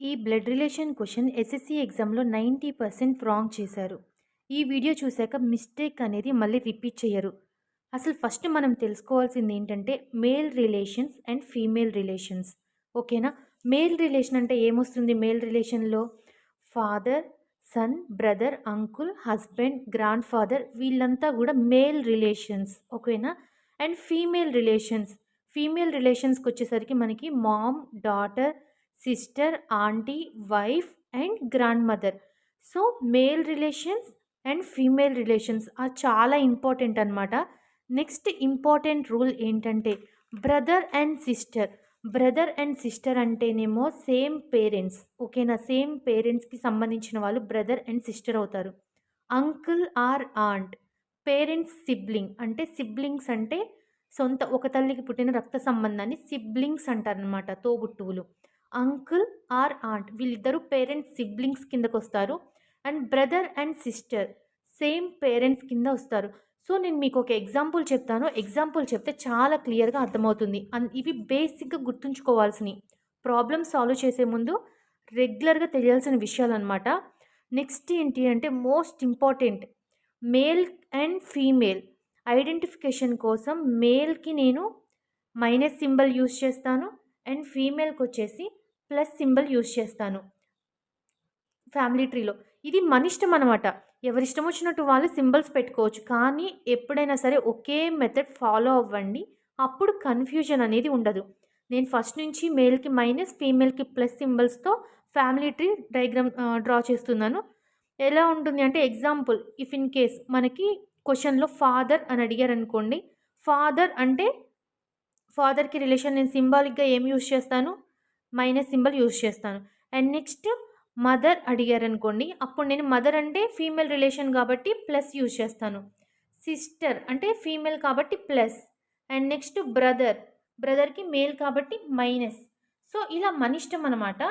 ఈ blood relation question SSC ఎగ్జామ్‌లో 90% wrong చేశారు. ఈ వీడియో చూసాక మిస్టేక్ అనేది మళ్ళీ రిపీట్ చెయ్యరు. అసలు ఫస్ట్ మనం తెలుసుకోవాల్సిందేంటంటే male relations and female relations. ఓకేనా? మేల్ రిలేషన్ అంటే ఏమొస్తుంది మేల్ రిలేషన్‌లో? Father, son, brother, uncle, husband, grandfather వీళ్ళంతా గూడా మేల్ రిలేషన్స్. ఓకేనా? అండ్ ఫీమేల్ రిలేషన్స్‌కొచ్చేసరికి మనకి mom, daughter, sister, aunty, wife and grandmother. So, male relations and female relations చాలా ఇంపార్టెంట్ అనమాట. నెక్స్ట్ ఇంపార్టెంట్ రూల్ ఏంటంటే brother and sister. Brother and sister అంటేనేమో same parents. ఓకేనా? సేమ్ పేరెంట్స్‌కి సంబంధించిన వాళ్ళు బ్రదర్ అండ్ సిస్టర్ అవుతారు. Uncle or aunt parents sibling. అంటే సిబ్లింగ్స్ అంటే సొంత ఒక తల్లికి పుట్టిన రక్త సంబంధాన్ని సిబ్లింగ్స్ అంటారనమాట. తోబుట్టువులు. అంకుల్ ఆర్ ఆంట్ వీళ్ళిద్దరూ పేరెంట్స్ సిబ్లింగ్స్ కిందకొస్తారు. And brother and sister same parents కింద వస్తారు. సో, నేను మీకొక ఎగ్జాంపుల్ చెప్తాను. ఎగ్జాంపుల్ చెప్తే చాలా క్లియర్‌గా అర్థమవుతుంది. ఇవి బేసిక్‌గా గుర్తుంచుకోవాల్సినయి. ప్రాబ్లమ్ సాల్వ్ చేసే ముందు రెగ్యులర్‌గా తెలియాల్సిన విషయాలనమాట. నెక్స్ట్ ఏంటి అంటే most important male and female identification కోసం మేల్‌కి నేను మైనస్ సింబల్ యూజ్ చేస్తాను. అండ్ ఫీమేల్‌కొచ్చేసి ప్లస్ సింబల్ యూజ్ చేస్తాను ఫ్యామిలీ ట్రీలో. ఇది మనిష్టం అనమాట. ఎవరిష్టం వచ్చినట్టు వాళ్ళు సింబల్స్ పెట్టుకోవచ్చు. కానీ ఎప్పుడైనా సరే ఒకే మెథడ్ ఫాలో అవ్వండి. అప్పుడు కన్‌ఫ్యూజన్ అనేది ఉండదు. నేను ఫస్ట్ నుంచి మేల్‌కి మైనస్, ఫీమేల్‌కి ప్లస్ సింబల్స్‌తో ఫ్యామిలీ ట్రీ డయాగ్రామ్ డ్రా చేస్తున్నాను. ఎలా ఉంటుంది అంటే ఎగ్జాంపుల్ ఇఫ్ ఇన్ కేస్ మనకి క్వెషన్‌లో ఫాదర్ అని అడిగారనుకోండి. ఫాదర్ అంటే ఫాదర్‌కి రిలేషన్ నేను సింబాలిక్‌గా ఏం యూజ్ చేస్తాను? మైనస్ సింబల్ యూజ్ చేస్తాను. అండ్ నెక్స్ట్ మదర్ అడిగారనుకోండి. అప్పుడు నేను మదర్ అంటే ఫీమేల్ రిలేషన్ కాబట్టి ప్లస్ యూజ్ చేస్తాను. సిస్టర్ అంటే ఫీమేల్ కాబట్టి ప్లస్. అండ్ నెక్స్ట్ బ్రదర్‌కి మేల్ కాబట్టి మైనస్. సో, ఇలా మనిష్టం అనమాట.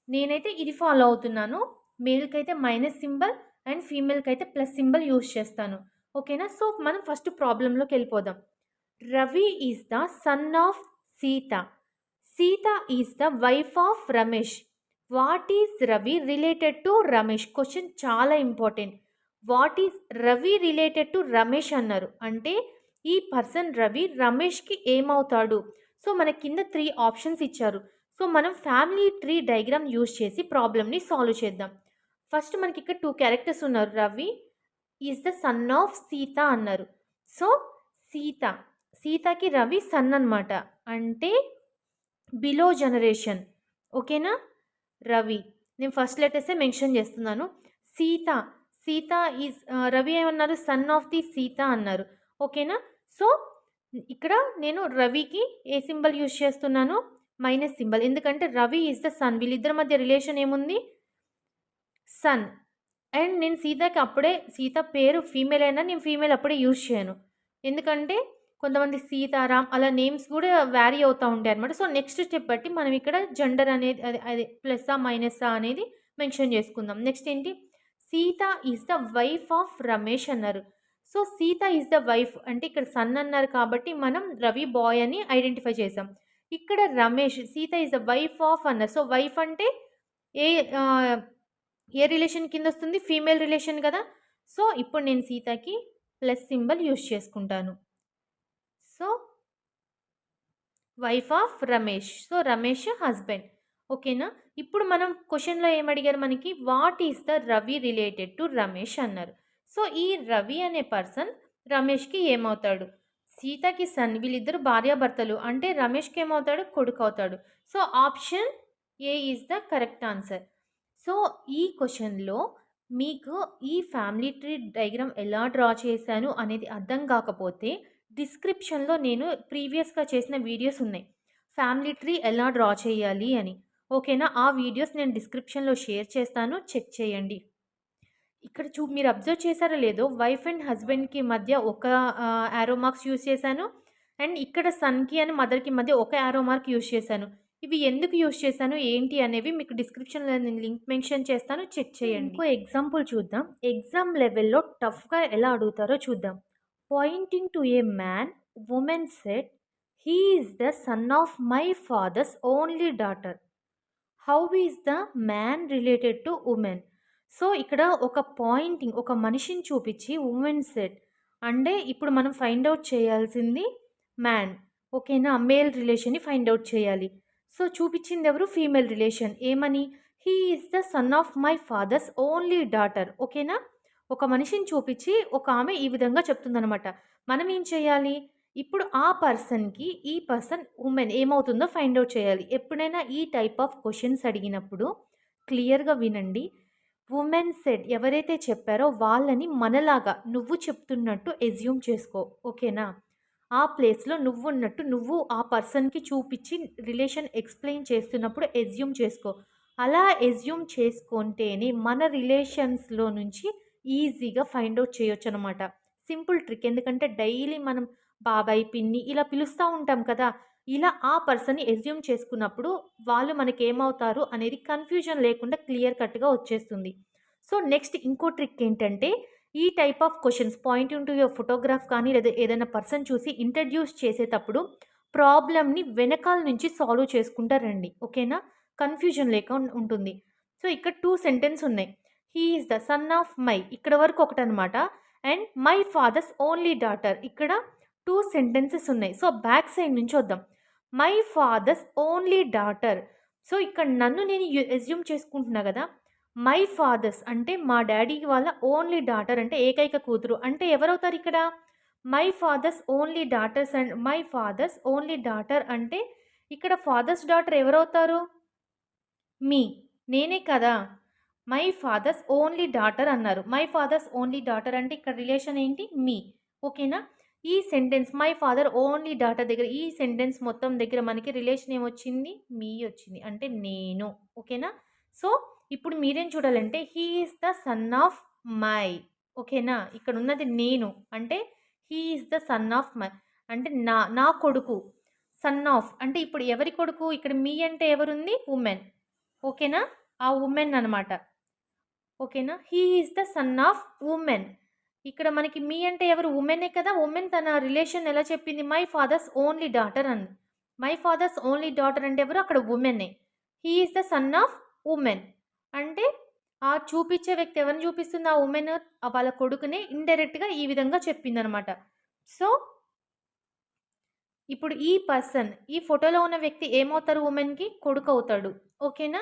నేనైతే ఇది ఫాలో అవుతున్నాను. మేల్‌కైతే మైనస్ సింబల్ అండ్ ఫీమేల్‌కైతే ప్లస్ సింబల్ యూజ్ చేస్తాను. ఓకేనా? సో, మనం ఫస్ట్ ప్రాబ్లమ్‌లోకెళ్ళిపోదాం. Ravi is the son of Sita. Sita is the wife of Ramesh. What is Ravi related to Ramesh? Question చాలా important. What is Ravi related to Ramesh అన్నారు. అంటే ఈ పర్సన్ రవి రమేష్‌కి ఏమవుతాడు? సో, మన కింద 3 ఆప్షన్స్ ఇచ్చారు. సో, మనం ఫ్యామిలీ ట్రీ డయాగ్రామ్ యూజ్ చేసి ప్రాబ్లమ్‌ని సాల్వ్ చేద్దాం. ఫస్ట్ మనకిక్కడ 2 క్యారెక్టర్స్ ఉన్నారు. Ravi is the son of Sita అన్నారు. సో, సీత. సీతకి రవి సన్ అనమాట. అంటే బిలో జనరేషన్. ఓకేనా? రవి. నేను ఫస్ట్ లెటర్సే మెన్షన్ చేస్తున్నాను. సీత. సీత రవి ఏమన్నారు? సన్ ఆఫ్ ది సీత అన్నారు. ఓకేనా? సో, ఇక్కడ నేను రవికి ఏ సింబల్ యూజ్ చేస్తున్నాను? Minus symbol. ఎందుకంటే రవి ఈస్ ద సన్. వీళ్ళిద్దరి మధ్య రిలేషన్ ఏముంది? సన్. అండ్ నేను సీతకి అప్పుడే సీత పేరు ఫీమేల్ అయినా నేను ఫీమేల్ అప్పుడే యూజ్ చేయను. ఎందుకంటే కొంతమంది సీతారాం అలా నేమ్స్ గూడా వ్యారీ అవుతా ఉంటాయన్నమాట. సో, నెక్స్ట్ స్టెప్ బట్టి మనం ఇక్కడ జెండర్ అనేది అది ప్లస్సా, మైనస్సా అనేది మెన్షన్ చేసుకుందాం. నెక్స్ట్ ఏంటి? Sita is the wife of Ramesh అన్నారు. So, Sita is the wife అంటే ఇక్కడ సన్ అన్నారు కాబట్టి మనం రవి బాయ్ అని ఐడెంటిఫై చేసాం. ఇక్కడ Ramesh Sita is the wife of అన్నారు. సో, వైఫ్ అంటే ఏ ఆహ్, ఏ రిలేషన్ కిందొస్తుంది? ఫీమేల్ రిలేషన్ గదా! సో, ఇప్పుడు నేను సీతకి ప్లస్ సింబల్ యూజ్ చేసుకుంటాను. So, wife of Ramesh. So, Ramesh husband. ఓకేనా? ఇప్పుడు మనం క్వెషన్‌లో ఏమడిగారు మనకి? What is the Ravi related to Ramesh అన్నారు. సో, ఈ రవి అనే పర్సన్ రమేష్‌కి ఏమవుతాడు? సీతకి సన్. వీళ్ళిద్దరూ భార్యాభర్తలు. అంటే రమేష్‌కి ఏమవుతాడు? కొడుకవుతాడు. So, option A is the correct answer. So, ఈ క్వెషన్‌లో మీకు ఈ ఫ్యామిలీ ట్రీ డయాగ్రామ్ ఎలా డ్రా చేశాను అనేది అర్థం కాకపోతే డిస్క్రిప్షన్‌లో నేను ప్రీవియస్‌గా చేసిన వీడియోస్ ఉన్నాయి. ఫ్యామిలీ ట్రీ ఎలా డ్రా చేయాలి అని. ఓకేనా? ఆ వీడియోస్ నేను డిస్క్రిప్షన్‌లో షేర్ చేస్తాను. చెక్ చేయండి. ఇక్కడ మీరు అబ్జర్వ్ చేశారో లేదో వైఫ్ అండ్ హస్బెండ్‌కి మధ్య ఒక యారో మార్క్స్ యూజ్ చేశాను. అండ్ ఇక్కడ సన్‌కి అండ్ మదర్‌కి మధ్య ఒక యారో మార్క్ యూజ్ చేశాను. ఇవి ఎందుకు యూజ్ చేశాను, ఏంటి అనేవి మీకు డిస్క్రిప్షన్‌లో నేను లింక్ మెన్షన్ చేస్తాను. చెక్ చేయండి. ఇంకో ఎగ్జాంపుల్ చూద్దాం. ఎగ్జామ్ లెవెల్‌లో టఫ్‌గా ఎలా అడుగుతారో చూద్దాం. Pointing to A man, women said, "he is the son of my father's only daughter. How is the man related to women? So, ఇక్కడ ఒక పాయింటింగ్ ఒక మనిషిని చూపించి ఉమెన్ సెడ్ అంటే ఇప్పుడు మనం ఫైండ్ ఔట్ చేయాల్సింది మ్యాన్. ఓకేనా? మేల్ రిలేషన్‌ని ఫైండ్ ఔట్ చేయాలి. సో, చూపించిందెవరు? Female relation. ఏమని? He is the son of my father's only daughter. ఓకేనా? ఒక మనిషిని చూపించి ఒక ఆమె ఈ విధంగా చెప్తుందనమాట. మనం ఏం చేయాలి? ఇప్పుడు ఆ పర్సన్‌కి ఈ పర్సన్ వుమెన్ ఏమవుతుందో ఫైండ్ ఔట్ చేయాలి. ఎప్పుడైనా ఈ టైప్ ఆఫ్ క్వెషన్స్ అడిగినప్పుడు క్లియర్‌గా వినండి. వుమెన్ సెడ్ ఎవరైతే చెప్పారో వాళ్ళని మనలాగా నువ్వు చెప్తున్నట్టు అస్యూమ్ చేసుకో. ఓకేనా? ఆ ప్లేస్‌లో నువ్వున్నట్టు నువ్వు ఆ పర్సన్‌కి చూపిచ్చి రిలేషన్ ఎక్స్‌ప్లెయిన్ చేస్తున్నప్పుడు అస్యూమ్ చేసుకో. అలా అస్యూమ్ చేసుకుంటేనే మన రిలేషన్స్‌లో నుంచి ఈజీగా ఫైండ్ ఔట్ చేయొచ్చనమాట. Simple trick. ఎందుకంటే డైలీ మనం బాబాయ్, పిన్ని ఇలా పిలుస్తా ఉంటాం కదా! ఇలా ఆ పర్సన్‌ని అస్యూమ్ చేసుకున్నప్పుడు వాళ్ళు మనకేమవుతారు అనేది కన్‌ఫ్యూజన్ లేకుండా క్లియర్ కట్‌గా వచ్చేస్తుంది. సో, నెక్స్ట్ ఇంకో ట్రిక్ ఏంటంటే ఈ type of questions pointing to your photograph కానీ లేదా ఏదైనా పర్సన్ చూసి ఇంట్రడ్యూస్ చేసేటప్పుడు ప్రాబ్లమ్‌ని వెనకాల నుంచి సాల్వ్ చేసుకుంటా రండి. ఓకేనా? కన్‌ఫ్యూజన్ లేక ఉంటుంది. సో, ఇక్కడ 2 సెంటెన్స్ ఉన్నాయి. He is the son of my ఇక్కడ వరకు ఒకటనమాట. And my father's only daughter ఇక్కడ 2 సెంటెన్సెస్ ఉన్నాయి. సో, బ్యాక్ సైడ్ నుంచి వద్దాం. My father's only daughter. So, ఇక్కడ నన్ను నేను అస్యూమ్ చేసుకుంటున్నా గదా! మై ఫాదర్స్ అంటే మా డ్యాడీ వాళ్ళ ఓన్లీ డాటర్ అంటే ఏకైక కూతురు. అంటే ఎవరవుతారు ఇక్కడ? My father's only daughters and my father's only daughter అంటే ఇక్కడ ఫాదర్స్ డాటర్ ఎవరవుతారు? మీ. నేనే కదా! మై ఫాదర్స్ ఓన్లీ డాటర్ అన్నారు. మై ఫాదర్స్ ఓన్లీ డాటర్ అంటే ఇక్కడ రిలేషన్ ఏంటి? మీ. ఓకేనా? ఈ sentence my father only daughter దగ్గర ఈ సెంటెన్స్ మొత్తం దగ్గర మనకి రిలేషన్ ఏమొచ్చింది? మీ వచ్చింది. అంటే నేను. ఓకేనా? సో, ఇప్పుడు మీరేం చూడాలంటే he is the son of my. ఓకేనా? ఇక్కడున్నది నేను. అంటే he is the son of my. అంటే నా కొడుకు. సన్ ఆఫ్ అంటే ఇప్పుడు ఎవరి కొడుకు? ఇక్కడ మీ అంటే ఎవరుంది? వుమెన్. ఓకేనా? ఆ వుమెన్ అనమాట. ఓకేనా? He is the son of women. ఇక్కడ మనకి మీ అంటే ఎవరు? వుమెనే కదా! వుమెన్ తన రిలేషన్ ఎలా చెప్పింది? మై ఫాదర్స్ ఓన్లీ డాటర్ అంది. మై ఫాదర్స్ ఓన్లీ డాటర్ అంటే ఎవరు? అక్కడ వుమెనే. He is the son of woman. అంటే ఆ చూపిచ్చే వ్యక్తి ఎవరిని చూపిస్తుంది? ఆ వుమెన్ వాళ్ళ కొడుకునే ఇండైరెక్ట్‌గా ఈ విధంగా చెప్పిందనమాట. సో, ఇప్పుడు ఈ పర్సన్ ఈ ఫోటోలో ఉన్న వ్యక్తి ఏమవుతారు వుమెన్‌కి? కొడుకవుతాడు. ఓకేనా?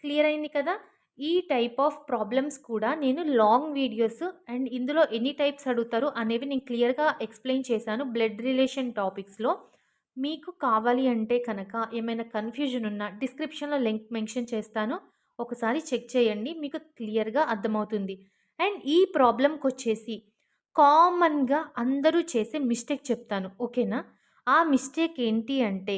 క్లియర్ అయింది కదా! ఈ టైప్ ఆఫ్ ప్రాబ్లమ్స్ కూడా నేను లాంగ్ వీడియోస్ అండ్ ఇందులో ఎన్ని టైప్స్ అడుగుతారు అనేవి నేను క్లియర్‌గా ఎక్స్‌ప్లెయిన్ చేశాను బ్లడ్ రిలేషన్ టాపిక్స్‌లో. మీకు కావాలి అంటే కనుక ఏమైనా కన్‌ఫ్యూజన్ ఉన్నా డిస్క్రిప్షన్‌లో లింక్ మెన్షన్ చేస్తాను. ఒకసారి చెక్ చేయండి. మీకు క్లియర్‌గా అర్థమవుతుంది. అండ్ ఈ ప్రాబ్లమ్‌కొచ్చేసి కామన్‌గా అందరూ చేసే మిస్టేక్ చెప్తాను. ఓకేనా? ఆ మిస్టేక్ ఏంటి అంటే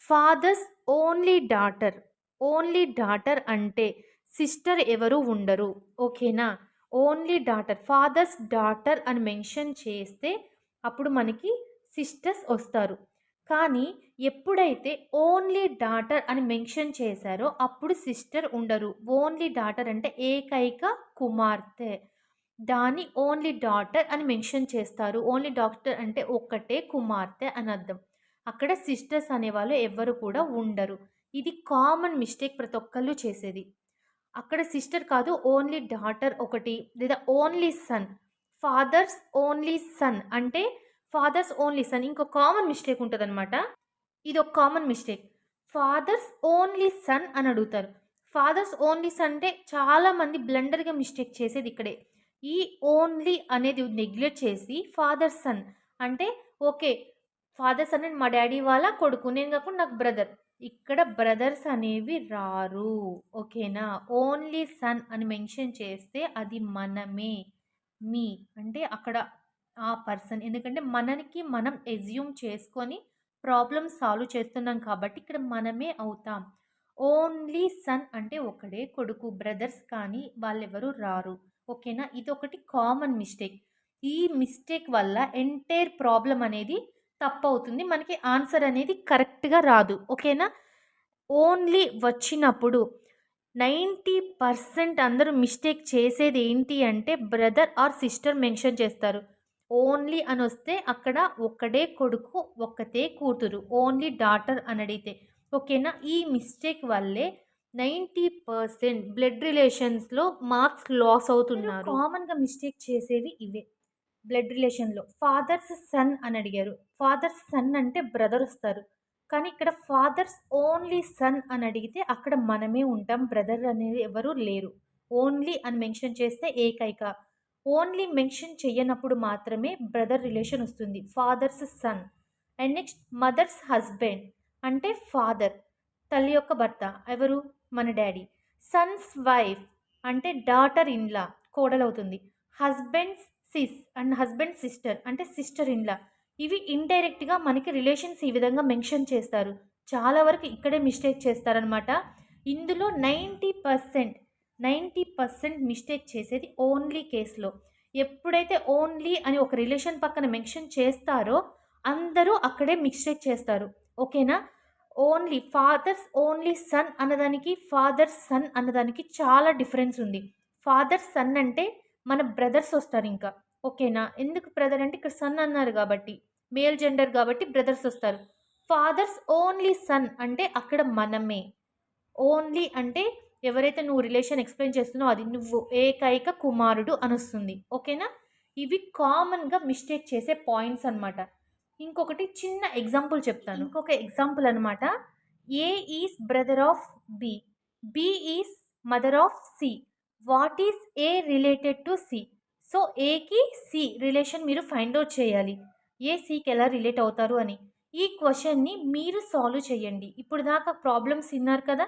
father's only daughter. Only daughter అంటే సిస్టర్ ఎవరు ఉండరు. ఓకేనా? Only daughter. ఫాదర్స్ డాటర్ అని మెన్షన్ చేస్తే అప్పుడు మనకి సిస్టర్స్ వస్తారు. కానీ ఎప్పుడైతే ఓన్లీ డాటర్ అని మెన్షన్ చేశారో అప్పుడు సిస్టర్ ఉండరు. ఓన్లీ డాటర్ అంటే ఏకైక కుమార్తె. దాన్ని ఓన్లీ డాటర్ అని మెన్షన్ చేస్తారు. ఓన్లీ డాటర్ అంటే ఒక్కటే కుమార్తె అని అర్థం. అక్కడ సిస్టర్స్ అనేవాళ్ళు ఎవ్వరు కూడా ఉండరు. ఇది కామన్ మిస్టేక్ ప్రతి ఒక్కళ్ళు చేసేది. అక్కడ సిస్టర్ కాదు ఓన్లీ డాటర్ ఒకటి లేదా only son. Father's only son అంటే ఫాదర్స్ ఓన్లీ సన్. ఇంకో కామన్ మిస్టేక్ ఉంటదనమాట. ఇదొక common mistake. Father's only son అని అడుగుతారు. ఫాదర్స్ ఓన్లీ సన్ అంటే చాలామంది బ్లండర్‌గా మిస్టేక్ చేసేది ఇక్కడే. ఈ ఓన్లీ అనేది నెగ్లెక్ట్ చేసి ఫాదర్ సన్ అంటే ఓకే. ఫాదర్ సన్ అంటే మా డ్యాడీ వాళ్ళ కొడుకు. నేను కాకుండా నాకు బ్రదర్. ఇక్కడ బ్రదర్స్ అనేవి రారు. ఓకేనా? ఓన్లీ సన్ అని మెన్షన్ చేస్తే అది మనమే. మీ అంటే అక్కడ ఆ పర్సన్. ఎందుకంటే మనకి మనం అస్యూమ్ చేసుకొని ప్రాబ్లమ్ సాల్వ్ చేస్తున్నాం కాబట్టి ఇక్కడ మనమే అవుతాం. ఓన్లీ సన్ అంటే ఒకడే కొడుకు. బ్రదర్స్ కానీ వాళ్ళెవరు రారు. ఓకేనా? ఇదొకటి కామన్ మిస్టేక్. ఈ మిస్టేక్ వల్ల ఎంటైర్ ప్రాబ్లమ్ అనేది తప్పవుతుంది. మనకి ఆన్సర్ అనేది కరెక్ట్‌గా రాదు. ఓకేనా? ఓన్లీ వచ్చినప్పుడు 90% అందరూ మిస్టేక్ చేసేది ఏంటి అంటే బ్రదర్ ఆర్ సిస్టర్ మెన్షన్ చేస్తారు. ఓన్లీ అనొస్తే అక్కడ ఒక్కడే కొడుకు, ఒక్కతే కూతురు. ఓన్లీ డాటర్ అని అడిగితే. ఓకేనా? ఈ మిస్టేక్ వల్లే 90% బ్లడ్ రిలేషన్స్‌లో మార్క్స్ లాస్ అవుతున్నారు. కామన్‌గా మిస్టేక్ చేసేవి ఇవే. బ్లడ్ రిలేషన్‌లో ఫాదర్స్ సన్ అని అడిగారు. ఫాదర్స్ సన్ అంటే బ్రదర్ వస్తారు. కానీ ఇక్కడ ఫాదర్స్ ఓన్లీ సన్ అని అడిగితే అక్కడ మనమే ఉంటాం. బ్రదర్ అనేది ఎవరు లేరు. ఓన్లీ అని మెన్షన్ చేస్తే ఏకైక. ఓన్లీ మెన్షన్ చెయ్యనప్పుడు మాత్రమే బ్రదర్ రిలేషన్ వస్తుంది. Father's son. And next mother's husband అంటే ఫాదర్. తల్లి యొక్క భర్త. ఎవరు? మన డ్యాడీ. సన్స్ వైఫ్ అంటే డాటర్ ఇన్ లా కోడలవుతుంది. Husband's sis and husband sister అంటే సిస్టర్ ఇన్ లా. ఇవి ఇండైరెక్ట్‌గా మనకి రిలేషన్స్ ఈ విధంగా మెన్షన్ చేస్తారు. చాలా వరకు ఇక్కడే మిస్టేక్ చేస్తారనమాట. ఇందులో 90% మిస్టేక్ చేసేది ఓన్లీ కేస్‌లో. ఎప్పుడైతే ఓన్లీ అని ఒక రిలేషన్ పక్కన మెన్షన్ చేస్తారో అందరూ అక్కడే మిస్టేక్ చేస్తారు. ఓకేనా? ఓన్లీ ఫాదర్స్ ఓన్లీ సన్ అన్నదానికి, ఫాదర్ సన్ అన్నదానికి చాలా డిఫరెన్స్ ఉంది. ఫాదర్ సన్ అంటే మన బ్రదర్స్ వస్తారింకా. ఓకేనా? ఎందుకు బ్రదర్ అంటే ఇక్కడ సన్ అన్నారు గాబట్టి. మేల్ జెండర్ గాబట్టి బ్రదర్స్ వస్తారు. ఫాదర్స్ ఓన్లీ సన్ అంటే అక్కడ మనమే. ఓన్లీ అంటే ఎవరైతే నువ్వు రిలేషన్ ఎక్స్‌ప్లెయిన్ చేస్తున్నావో అది నువ్వు. ఏకైక కుమారుడు అనొస్తుంది. ఓకేనా? ఇవి కామన్‌గా మిస్టేక్ చేసే పాయింట్స్ అనమాట. ఇంకొకటి చిన్న ఎగ్జాంపుల్ చెప్తాను. ఇంకొక ఎగ్జాంపుల్ అనమాట. A is brother of B. B is mother of C. What is A related to C? So, ఏకి సి రిలేషన్ మీరు ఫైండ్ ఔట్ చేయాలి. ఏ సికి ఎలా రిలేట్ అవుతారు అని. ఈ క్వెషన్‌ని మీరు సాల్వ్ చేయండి. ఇప్పుడు దాకా ప్రాబ్లమ్స్ విన్నారు కదా!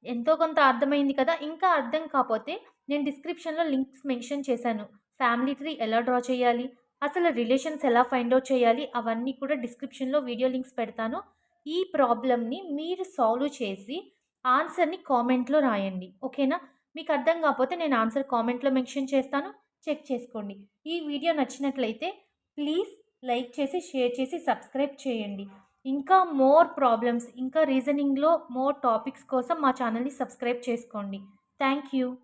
ఎంతో కొంత అర్థమైంది కదా! ఇంకా అర్థం కాపోతే నేను డిస్క్రిప్షన్‌లో లింక్స్ మెన్షన్ చేశాను. ఫ్యామిలీ ట్రీ ఎలా డ్రా చేయాలి? అసలు రిలేషన్స్ ఎలా ఫైండ్ ఔట్ చేయాలి? అవన్నీ కూడా డిస్క్రిప్షన్‌లో వీడియో లింక్స్ పెడతాను. ఈ ప్రాబ్లమ్‌ని మీరు సాల్వ్ చేసి ఆన్సర్‌ని కామెంట్‌లో రాయండి. ఓకేనా? మీకు అర్థం కాపోతే నేను ఆన్సర్ కామెంట్‌లో మెన్షన్ చేస్తాను. చెక్ చేసుకోండి. ఈ వీడియో నచ్చినట్లయితే ప్లీజ్ లైక్ చేసి, షేర్ చేసి, సబ్స్క్రైబ్ చేయండి. ఇంకా మోర్ ప్రాబ్లమ్స్, ఇంకా రీజనింగ్‌లో మోర్ టాపిక్స్ కోసం మా ఛానల్‌ని సబ్స్క్రైబ్ చేసుకోండి. Thank you.